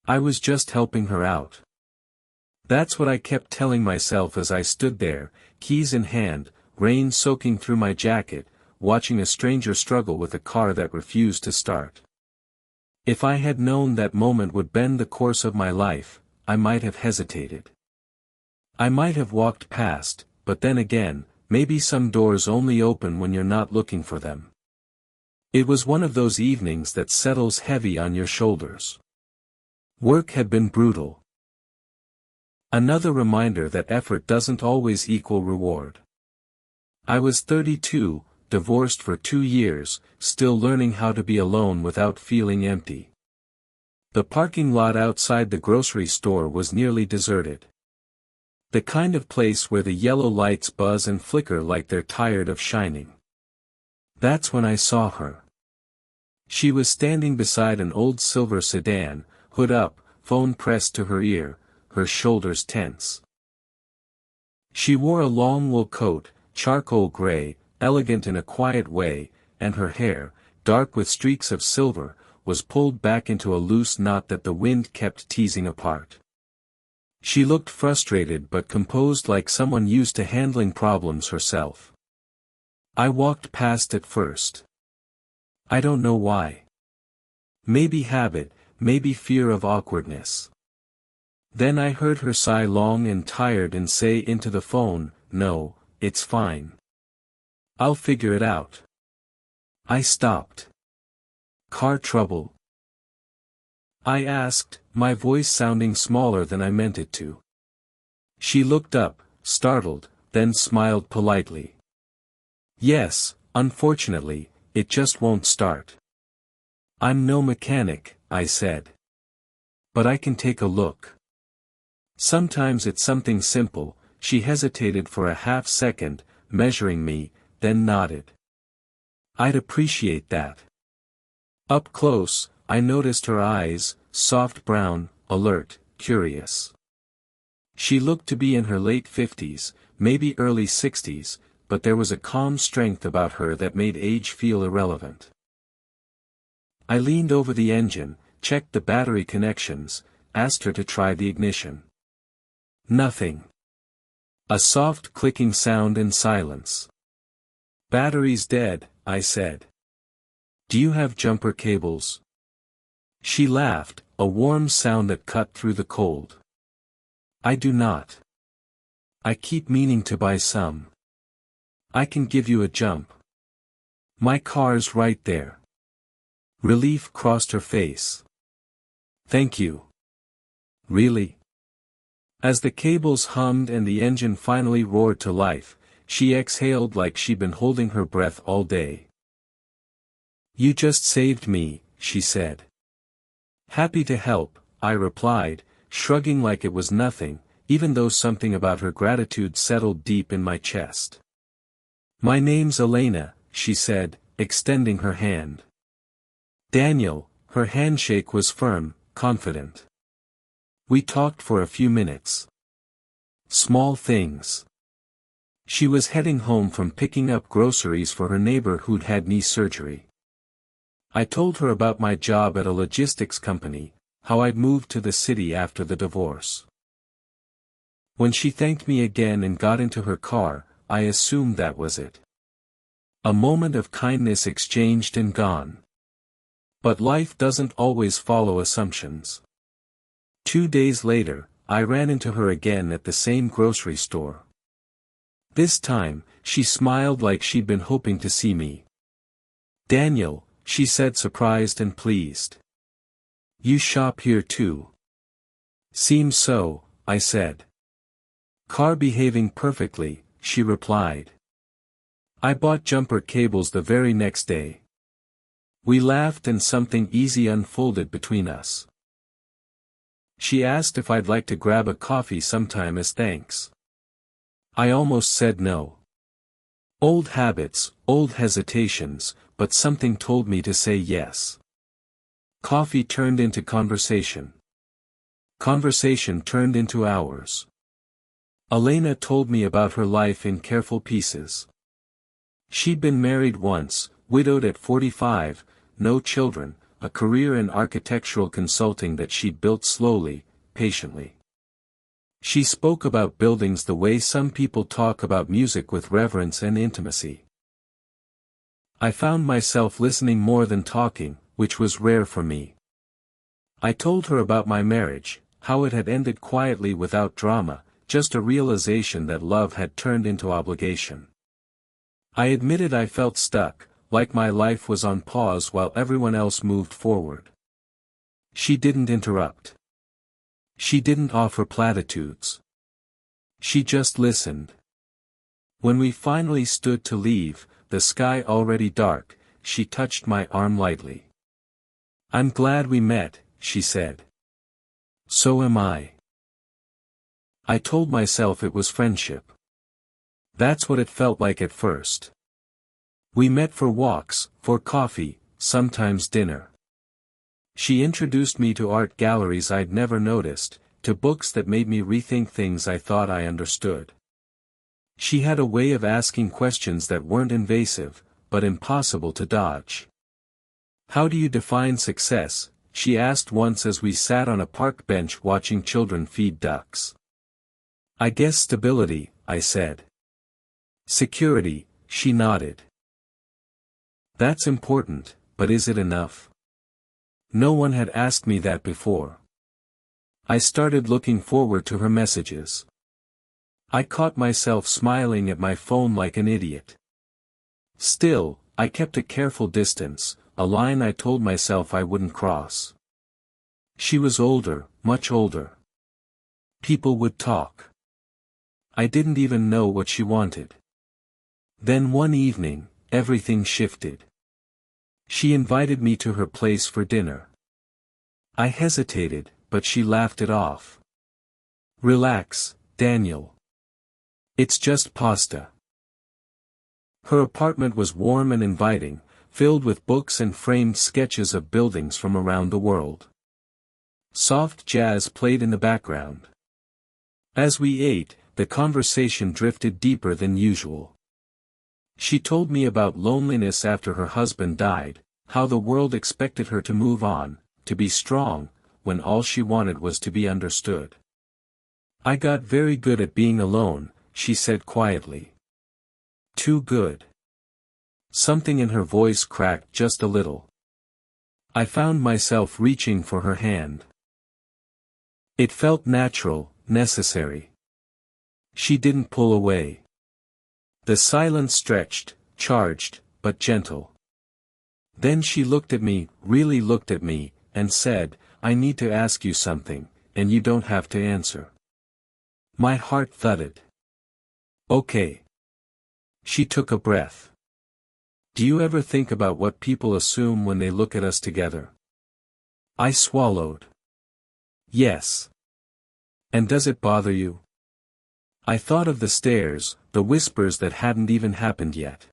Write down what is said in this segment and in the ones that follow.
I was just helping her out. That's what I kept telling myself as I stood there, keys in hand, rain soaking through my jacket, watching a stranger struggle with a car that refused to start. If I had known that moment would bend the course of my life, I might have hesitated. I might have walked past, but then again, maybe some doors only open when you're not looking for them. It was one of those evenings that settles heavy on your shoulders. Work had been brutal. Another reminder that effort doesn't always equal reward. I was 32, divorced for 2 years, still learning how to be alone without feeling empty. The parking lot outside the grocery store was nearly deserted. The kind of place where the yellow lights buzz and flicker like they're tired of shining. That's when I saw her. She was standing beside an old silver sedan, hood up, phone pressed to her ear, her shoulders tense. She wore a long wool coat, charcoal gray, elegant in a quiet way, and her hair, dark with streaks of silver, was pulled back into a loose knot that the wind kept teasing apart. She looked frustrated but composed, like someone used to handling problems herself. I walked past at first. I don't know why. Maybe habit, maybe fear of awkwardness. Then I heard her sigh long and tired and say into the phone, "No, it's fine. I'll figure it out." I stopped. "Car trouble?" I asked, my voice sounding smaller than I meant it to. She looked up, startled, then smiled politely. "Yes, unfortunately, it just won't start." "I'm no mechanic," I said. "But I can take a look." "Sometimes it's something simple." She hesitated for a half second, measuring me, then nodded. "I'd appreciate that." Up close, I noticed her eyes, soft brown, alert, curious. She looked to be in her late 50s, maybe early 60s, but there was a calm strength about her that made age feel irrelevant. I leaned over the engine, checked the battery connections, asked her to try the ignition. Nothing. A soft clicking sound and silence. "Battery's dead," I said. "Do you have jumper cables?" She laughed, a warm sound that cut through the cold. "I do not. I keep meaning to buy some. I can give you a jump. My car's right there." Relief crossed her face. "Thank you." "Really?" As the cables hummed and the engine finally roared to life, she exhaled like she'd been holding her breath all day. "You just saved me," she said. "Happy to help," I replied, shrugging like it was nothing, even though something about her gratitude settled deep in my chest. "My name's Elena," she said, extending her hand. "Daniel." Her handshake was firm, confident. We talked for a few minutes. Small things. She was heading home from picking up groceries for her neighbor who'd had knee surgery. I told her about my job at a logistics company, how I'd moved to the city after the divorce. When she thanked me again and got into her car, I assumed that was it. A moment of kindness exchanged and gone. But life doesn't always follow assumptions. 2 days later, I ran into her again at the same grocery store. This time, she smiled like she'd been hoping to see me. "Daniel," she said, surprised and pleased. "You shop here too?" "Seems so," I said. "Car behaving perfectly," she replied. I bought jumper cables the very next day. We laughed and something easy unfolded between us. She asked if I'd like to grab a coffee sometime as thanks. I almost said no. Old habits, old hesitations, but something told me to say yes. Coffee turned into conversation. Conversation turned into hours. Elena told me about her life in careful pieces. She'd been married once, widowed at 45, no children, a career in architectural consulting that she'd built slowly, patiently. She spoke about buildings the way some people talk about music, with reverence and intimacy. I found myself listening more than talking, which was rare for me. I told her about my marriage, how it had ended quietly without drama, just a realization that love had turned into obligation. I admitted I felt stuck, like my life was on pause while everyone else moved forward. She didn't interrupt. She didn't offer platitudes. She just listened. When we finally stood to leave, the sky already dark, she touched my arm lightly. "I'm glad we met," she said. "So am I." I told myself it was friendship. That's what it felt like at first. We met for walks, for coffee, sometimes dinner. She introduced me to art galleries I'd never noticed, to books that made me rethink things I thought I understood. She had a way of asking questions that weren't invasive, but impossible to dodge. "How do you define success?" she asked once as we sat on a park bench watching children feed ducks. "I guess stability," I said. "Security," she nodded. "That's important, but is it enough?" No one had asked me that before. I started looking forward to her messages. I caught myself smiling at my phone like an idiot. Still, I kept a careful distance, a line I told myself I wouldn't cross. She was older, much older. People would talk. I didn't even know what she wanted. Then one evening, everything shifted. She invited me to her place for dinner. I hesitated, but she laughed it off. "Relax, Daniel. It's just pasta." Her apartment was warm and inviting, filled with books and framed sketches of buildings from around the world. Soft jazz played in the background. As we ate, the conversation drifted deeper than usual. She told me about loneliness after her husband died, how the world expected her to move on, to be strong, when all she wanted was to be understood. "I got very good at being alone," she said quietly. "Too good." Something in her voice cracked just a little. I found myself reaching for her hand. It felt natural, necessary. She didn't pull away. The silence stretched, charged, but gentle. Then she looked at me, really looked at me, and said, "I need to ask you something, and you don't have to answer." My heart thudded. "Okay." She took a breath. "Do you ever think about what people assume when they look at us together?" I swallowed. "Yes." "And does it bother you?" I thought of the stares, the whispers that hadn't even happened yet.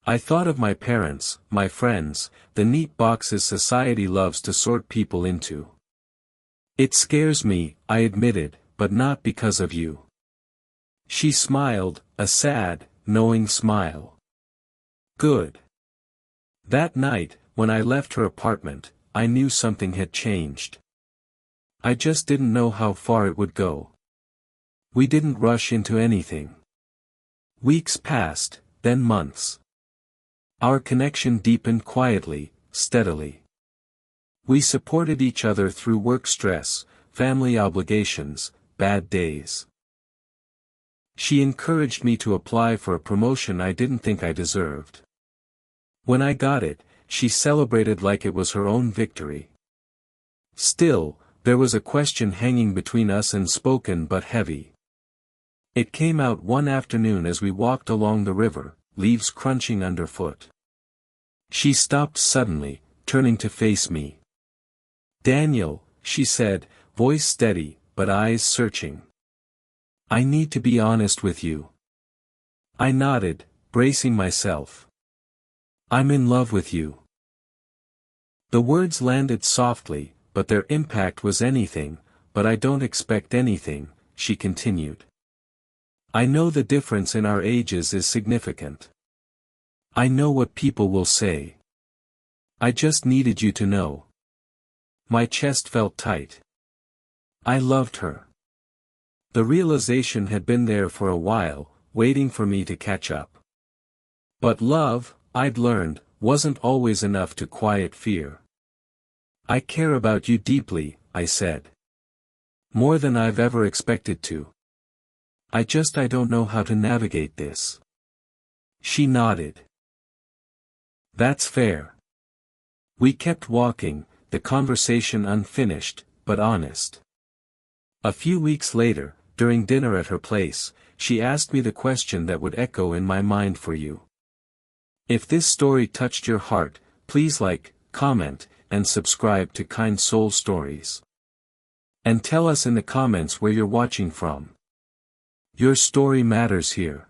I thought of my parents, my friends, the neat boxes society loves to sort people into. "It scares me," I admitted, "but not because of you." She smiled, a sad, knowing smile. "Good." That night, when I left her apartment, I knew something had changed. I just didn't know how far it would go. We didn't rush into anything. Weeks passed, then months. Our connection deepened quietly, steadily. We supported each other through work stress, family obligations, bad days. She encouraged me to apply for a promotion I didn't think I deserved. When I got it, she celebrated like it was her own victory. Still, there was a question hanging between us, unspoken but heavy. It came out one afternoon as we walked along the river, leaves crunching underfoot. She stopped suddenly, turning to face me. "Daniel," she said, voice steady, but eyes searching. "I need to be honest with you." I nodded, bracing myself. "I'm in love with you." The words landed softly, but their impact was anything, "But I don't expect anything," she continued. "I know the difference in our ages is significant. I know what people will say. I just needed you to know. My chest felt tight. I loved her. The realization had been there for a while, waiting for me to catch up. But love, I'd learned, wasn't always enough to quiet fear. I care about you deeply, I said. More than I've ever expected to. I don't know how to navigate this. She nodded. That's fair. We kept walking, the conversation unfinished, but honest. A few weeks later, during dinner at her place, she asked me the question that would echo in my mind for you. If this story touched your heart, please like, comment, and subscribe to Kind Soul Stories. And tell us in the comments where you're watching from. Your story matters here.